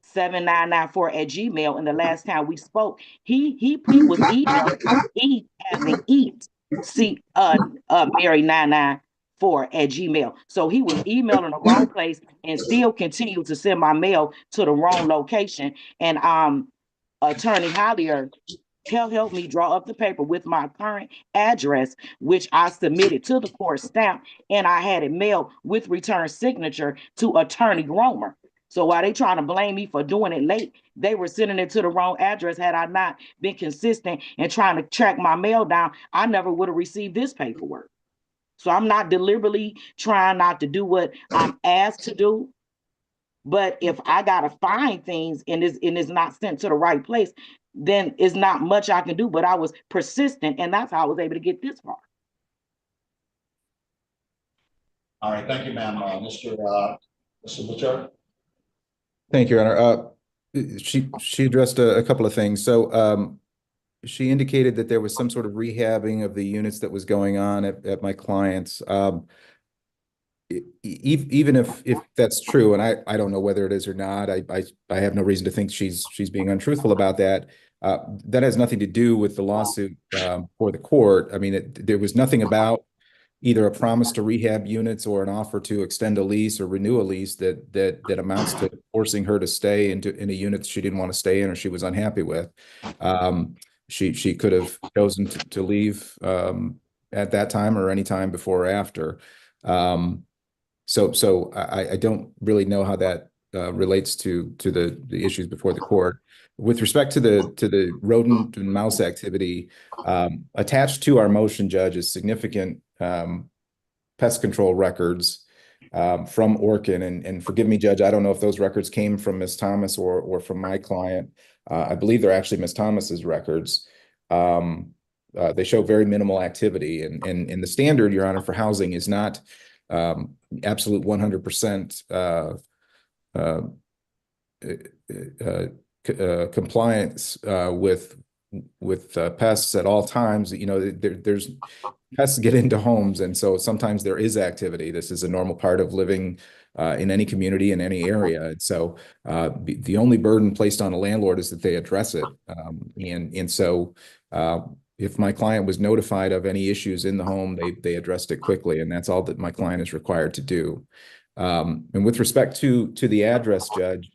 7994 at Gmail. And the last time we spoke, he was emailing E as in eat, see Mary 994 at Gmail. So he was emailing the wrong place and still continued to send my mail to the wrong location. And Attorney Hollier helped me draw up the paper with my current address, which I submitted to the court stamp, and I had it mailed with return signature to Attorney Gromer. So while they trying to blame me for doing it late, they were sending it to the wrong address. Had I not been consistent and trying to track my mail down, I never would have received this paperwork. So I'm not deliberately trying not to do what I'm asked to do. But if I gotta find things and it's not sent to the right place, then it's not much I can do. But I was persistent, and that's how I was able to get this far. All right, thank you, ma'am. Mr. Butcher. Thank you, Your Honor. She addressed a couple of things. So she indicated that there was some sort of rehabbing of the units that was going on at my client's. Even if that's true, and I don't know whether it is or not, I have no reason to think she's being untruthful about that. That has nothing to do with the lawsuit for the court. I mean, there was nothing about either a promise to rehab units or an offer to extend a lease or renew a lease that amounts to forcing her to stay in a unit she didn't want to stay in or she was unhappy with. She could have chosen to leave at that time or any time before or after. So I don't really know how that relates to the issues before the court. With respect to the rodent and mouse activity, attached to our motion, Judge, is significant pest control records from Orkin. And forgive me, Judge, I don't know if those records came from Ms. Thomas or from my client. I believe they're actually Ms. Thomas's records. They show very minimal activity. And the standard, Your Honor, for housing is not absolute 100% compliance with pests at all times. You know, there's pests get into homes, and so sometimes there is activity. This is a normal part of living in any community, in any area. And so the only burden placed on a landlord is that they address it. And so if my client was notified of any issues in the home, they addressed it quickly, and that's all that my client is required to do. And with respect to the address, Judge,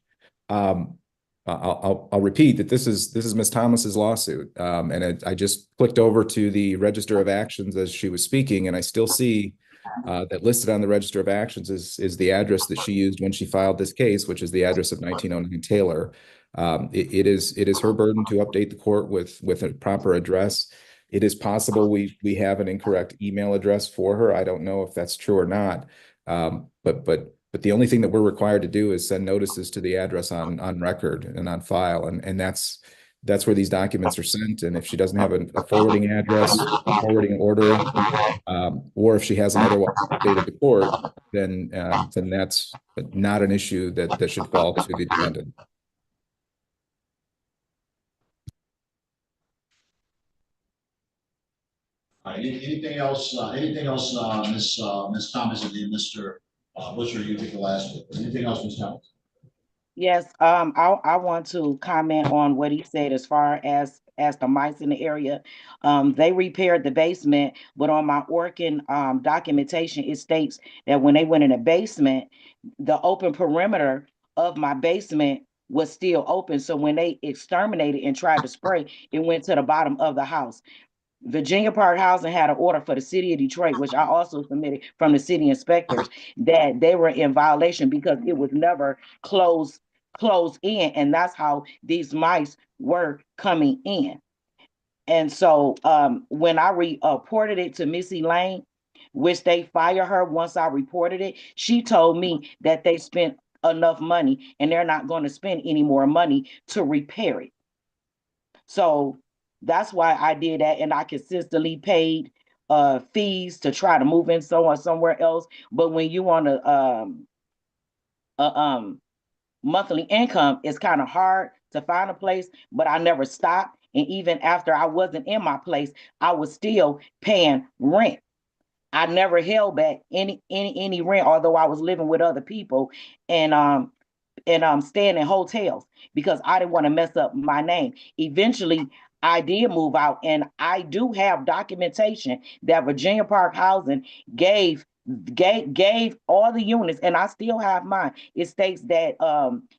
I'll repeat that this is Ms. Thomas's lawsuit, and I just clicked over to the Register of Actions as she was speaking, and I still see that listed on the Register of Actions is the address that she used when she filed this case, which is the address of 1909 Taylor. It is her burden to update the court with a proper address. It is possible we have an incorrect email address for her. I don't know if that's true or not, but the only thing that we're required to do is send notices to the address on record and on file, and that's where these documents are sent. And if she doesn't have a forwarding address, forwarding order, or if she hasn't otherwise updated the court, then that's not an issue that should fall to the defendant. All right, anything else, Ms. Thomas, and then Mr. Butcher, you take the last one. Anything else, Ms. Thomas? Yes, I want to comment on what he said as far as the mice in the area. They repaired the basement, but on my Orkin documentation, it states that when they went in the basement, the open perimeter of my basement was still open. So when they exterminated and tried to spray, it went to the bottom of the house. Virginia Park Housing had an order for the city of Detroit, which I also submitted from the city inspectors, that they were in violation because it was never closed in, and that's how these mice were coming in. And so when I reported it to Missy Lane, which they fired her once I reported it, she told me that they spent enough money and they're not going to spend any more money to repair it. So that's why I did that, and I consistently paid fees to try to move in somewhere else. But when you want a monthly income, it's kind of hard to find a place. But I never stopped, and even after I wasn't in my place, I was still paying rent. I never held back any rent, although I was living with other people, and staying in hotels because I didn't want to mess up my name. Eventually, I did move out, and I do have documentation that Virginia Park Housing gave all the units, and I still have mine. It states that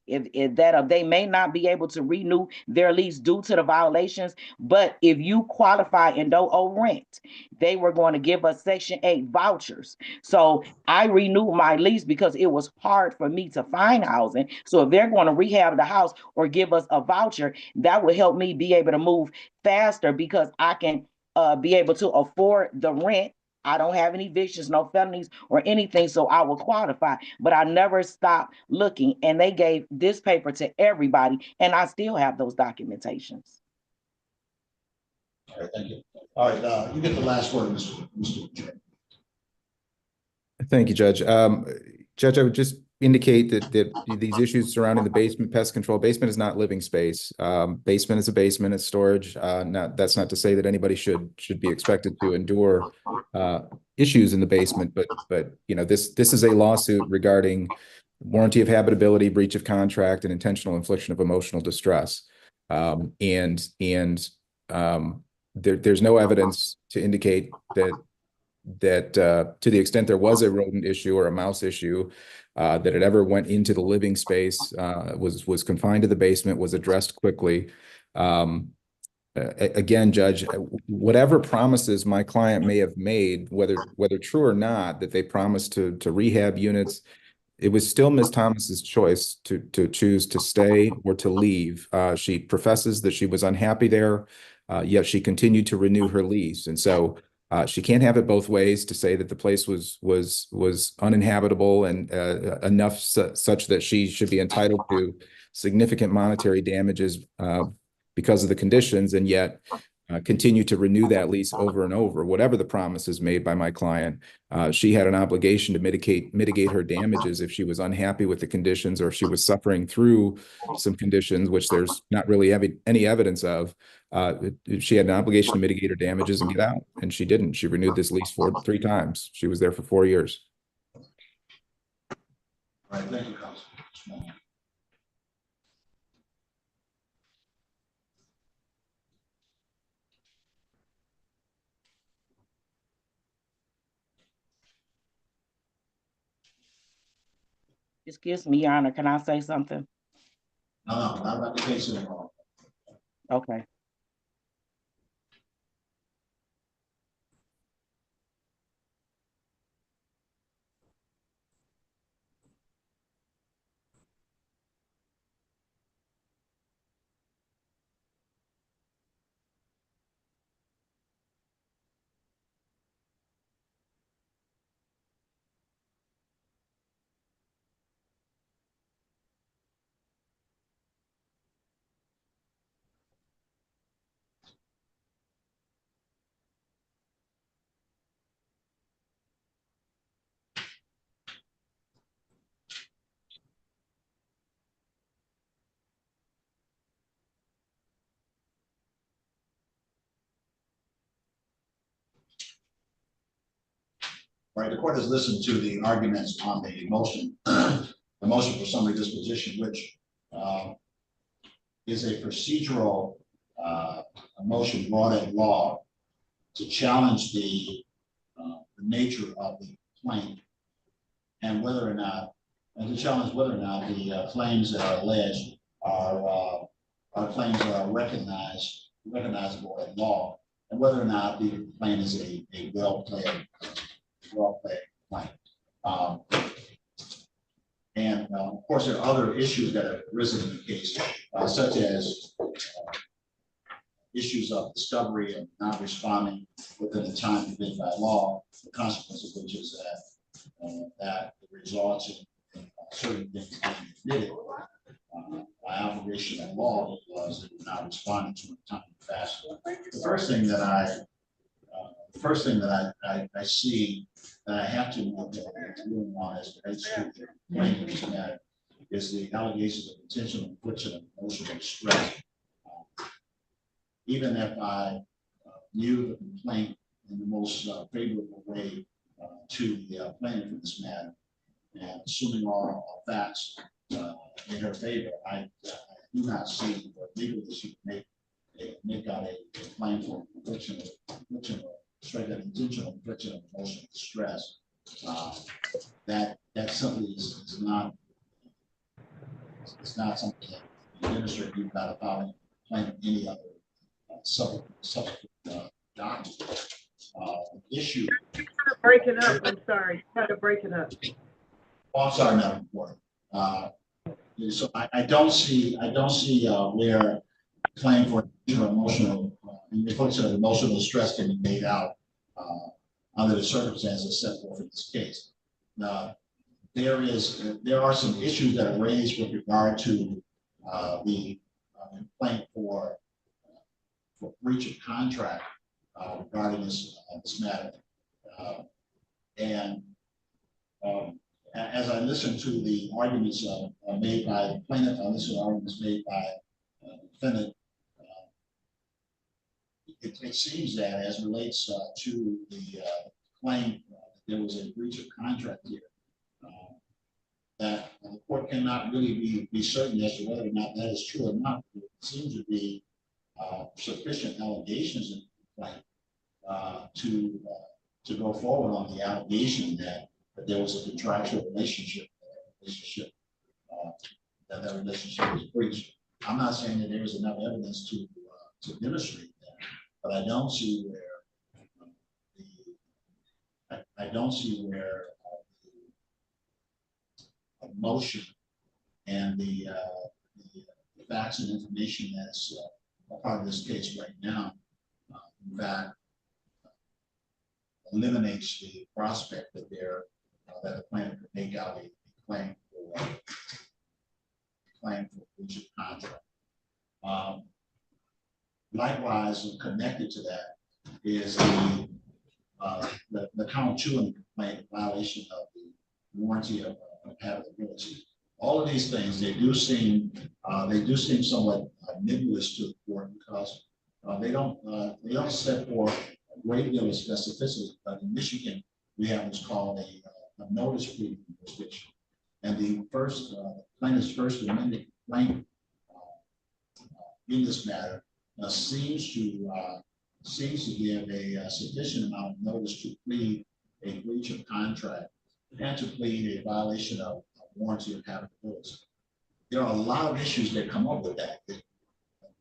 if that they may not be able to renew their lease due to the violations, but if you qualify and don't owe rent, they were going to give us Section 8 vouchers. So I renewed my lease because it was hard for me to find housing. So if they're going to rehab the house or give us a voucher, that would help me be able to move faster because I can be able to afford the rent. I don't have any evictions, no felonies or anything, so I will qualify. But I never stopped looking, and they gave this paper to everybody, and I still have those documentations. All right, thank you. All right, you get the last word, Mr. Thank you, Judge. Judge, I would just indicate that these issues surrounding the basement, pest control, basement is not living space. Basement is a basement, it's storage. That's not to say that anybody should be expected to endure issues in the basement, but you know, this is a lawsuit regarding warranty of habitability, breach of contract, and intentional infliction of emotional distress. There's no evidence to indicate that to the extent there was a rodent issue or a mouse issue, that it ever went into the living space, was confined to the basement, was addressed quickly. Again, Judge, whatever promises my client may have made, whether true or not, that they promised to rehab units, it was still Ms. Thomas's choice to choose to stay or to leave. She professes that she was unhappy there, yet she continued to renew her lease. And so she can't have it both ways to say that the place was uninhabitable and enough such that she should be entitled to significant monetary damages because of the conditions, and yet continue to renew that lease over and over. Whatever the promises made by my client, she had an obligation to mitigate her damages if she was unhappy with the conditions or if she was suffering through some conditions, which there's not really any evidence of. She had an obligation to mitigate her damages and get out, and she didn't. She renewed this lease 3 times. She was there for 4 years. All right, thank you, Councilman. Excuse me, Your Honor, can I say something? No, not about the case anymore. Okay. All right, the court has listened to the arguments on the motion, the motion for summary disposition, which is a procedural a motion brought in law to challenge the nature of the complaint and whether or not, and to challenge whether or not the claims that are alleged are claims that are recognizable in law, and whether or not the complaint is a well-played complaint. And of course, there are other issues that have arisen in the case, such as issues of discovery and not responding within the time permitted by law, the consequence of which is that it results in certain things being admitted by operation of law because they were not responding to in a timely fashion. The first thing that I see that I have to look at doing on as the plaintiff's matter is the allegations of intentional infliction of emotional distress. Even if I view the complaint in the most favorable way to the plaintiff in this matter, and assuming all facts in her favor, I do not see what legally she can make out a claim for infliction of straight up intentional infliction of emotional distress. That simply is not, it's not something that the administrator you've got to file claim any other subsequent document. Issue. Break it up. I'm sorry. Try to break it up. Oh, I'm sorry, Madam Reporter. So I don't see where claim for emotional infliction of emotional distress can be made out under the circumstances set forth in this case. There are some issues that are raised with regard to the complaint for breach of contract regarding this matter, and as I listened to the arguments made by the plaintiff, I listened to arguments made by the defendant. It seems that as relates to the claim there was a breach of contract here, that the court cannot really be certain as to whether or not that is true or not. It seems to be sufficient allegations in the complaint to go forward on the allegation that there was a contractual relationship, that relationship was breached. I'm not saying that there is enough evidence to demonstrate that, but I don't see where the motion and the facts and information that's a part of this case right now, in fact, eliminates the prospect that that the plaintiff could make out a claim for breach of contract. Likewise, connected to that is the count 2 in the complaint, violation of the warranty of habitability. All of these things, they do seem somewhat nebulous to the court because they don't set forth a great deal of specificity. But in Michigan, we have what's called a notice pleading jurisdiction, and the plaintiff's first amended complaint in this matter seems to give a sufficient amount of notice to plead a breach of contract and to plead a violation of warranty of habitability. There are a lot of issues that come up with that,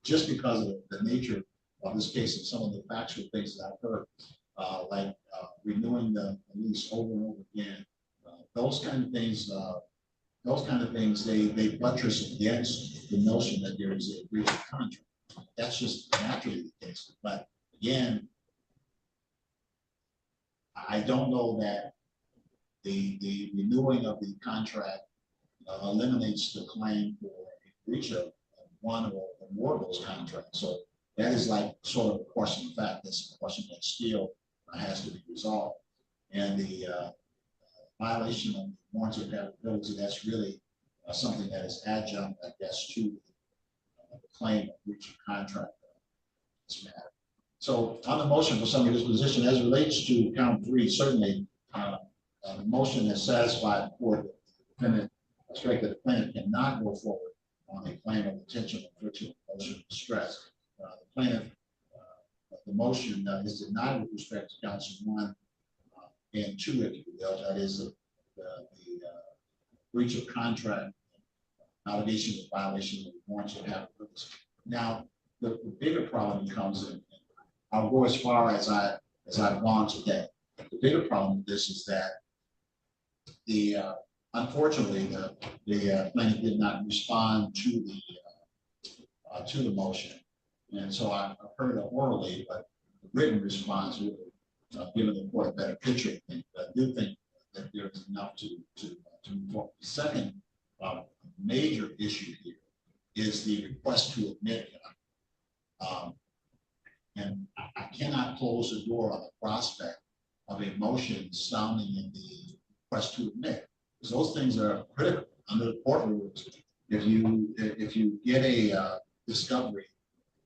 just because of the nature of this case and some of the factual things that I've heard, like renewing the lease over and over again. Those kind of things, they buttress against the notion that there is a breach of contract. That's just naturally the case. But again, I don't know that the renewing of the contract eliminates the claim for a breach of one or more of those contracts. So that is like sort of a question of fact. That's a question that still has to be resolved. And the violation of the warranty of habitability, that's really something that is adjunct, I guess, to the claim of breach of contract. This matter. So on the motion for summary disposition, as it relates to count 3, certainly the motion has satisfied the court that the defendant, the plaintiff cannot go forward on a claim of intentional infliction of emotional distress. The plaintiff, the motion is denied with respect to counts 1 and 2, if you will. That is the breach of contract, allegation of violation of warrants of habit. Now, the bigger problem comes in. I'll go as far as I've gone today. The bigger problem with this is that unfortunately the plaintiff did not respond to the motion, and so I've heard it orally, but the written response would have given the court a better picture. I do think that there is enough to move forward. The second major issue here is the request to admit. And I cannot close the door on the prospect of a motion sounding in the request to admit, because those things are critical under the court rules. If you get a discovery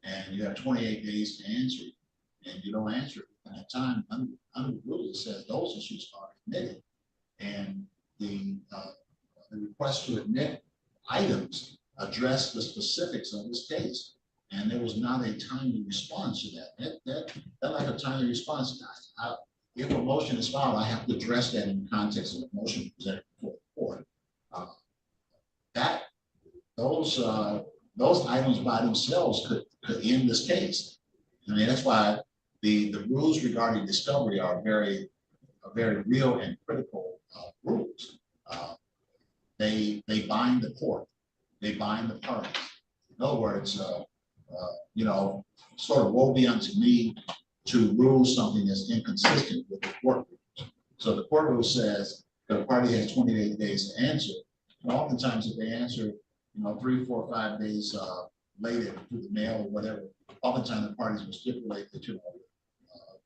and you have 28 days to answer it, and you don't answer it within that time, under the rules it says those issues are admitted, and the request to admit items address the specifics of this case. And there was not a timely response to that. That like a timely response. If a motion is filed, I have to address that in the context of the motion presented before the court. Those items by themselves could end this case. I mean, that's why the rules regarding discovery are very real and critical rules. They bind the court. They bind the parties. In other words, sort of woe be unto me to rule something that's inconsistent with the court rules. So the court rule says the party has 28 days to answer. And oftentimes, if they answer, 3, 4, 5 days later through the mail or whatever, oftentimes the parties will stipulate that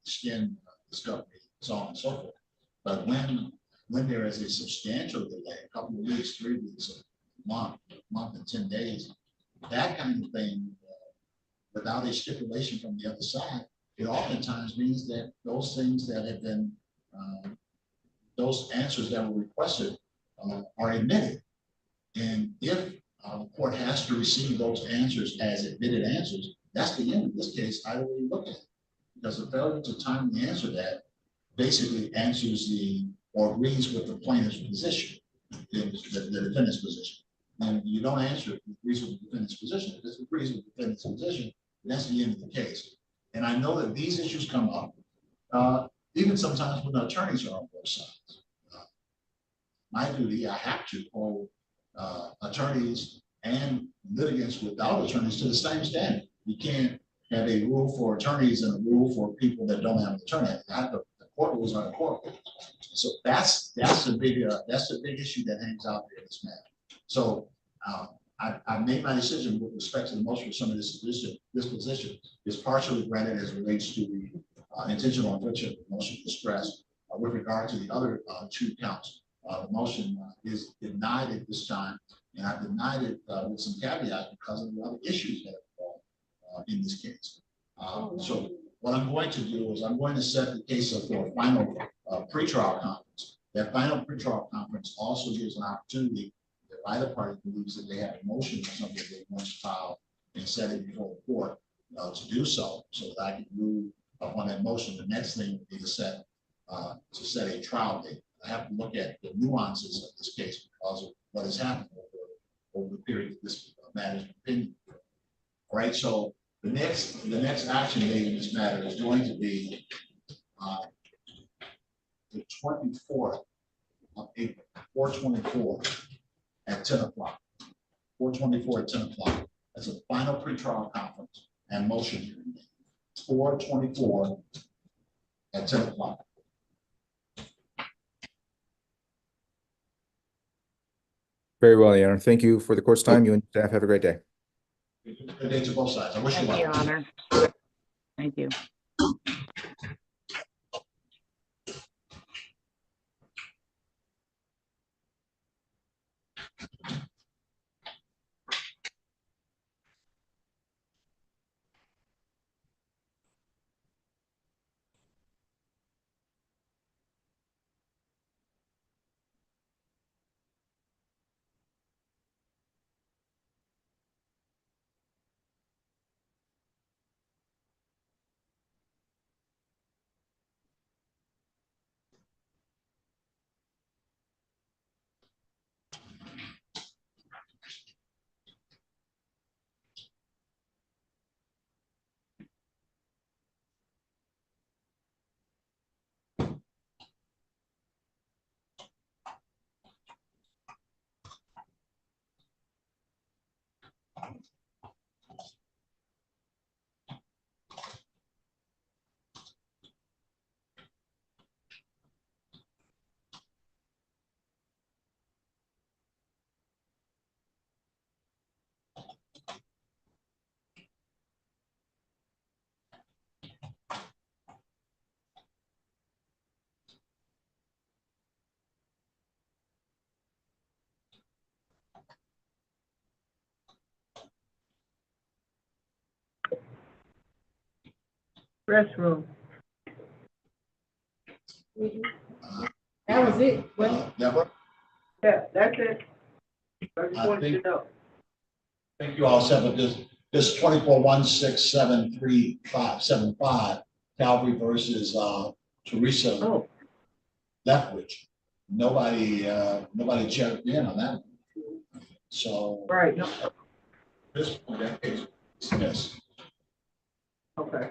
extend discovery, so on and so forth. But when there is a substantial delay, a couple of weeks, 3 weeks, a month and 10 days, that kind of thing, without a stipulation from the other side, it oftentimes means that those things that have been, those answers that were requested are admitted. And if the court has to receive those answers as admitted answers, that's the end of this case. I really look at it, because the failure to timely answer that basically answers or agrees with the plaintiff's position, the defendant's position. And you don't answer it, it agrees with the defendant's position. If it agrees with the defendant's position, that's the end of the case. And I know that these issues come up, even sometimes when the attorneys are on both sides. My duty, I have to hold attorneys and litigants without attorneys to the same standard. You can't have a rule for attorneys and a rule for people that don't have an attorney. The court rules are the court rules. So that's a big issue that hangs out there in this matter. So I made my decision with respect to the motion for some of this position is partially granted as it relates to the intentional infliction of emotional distress. With regard to the other 2 counts, the motion is denied at this time, and I've denied it with some caveats because of the other issues that are in this case. So what I'm going to do is I'm going to set the case up for a final pretrial conference. That final pretrial conference also gives an opportunity if either party believes that they have a motion or something they want to file and set it before the court to do so that I can move upon that motion. The next thing would be to set a trial date. I have to look at the nuances of this case because of what has happened over the period of this matter's opinion. All right, so the next action date in this matter is going to be the 24th of April, 4/24 at 10 o'clock. 4/24 at 10 o'clock. That's a final pretrial conference and motion hearing. 4/24 at 10 o'clock. Very well, Your Honor. Thank you for the court's time. You and staff have a great day. Good day to both sides. I wish you Thank you, luck. Your Honor. Thank you. restroom. That was it. Well, Deborah, Yeah, that's it. I just I wanted think- to know. thank you all said, but this 24-167-3575 Calvary versus Teresa Oh, Lethbridge. Nobody checked in on that. So right, no, this point, that case is dismissed. okay.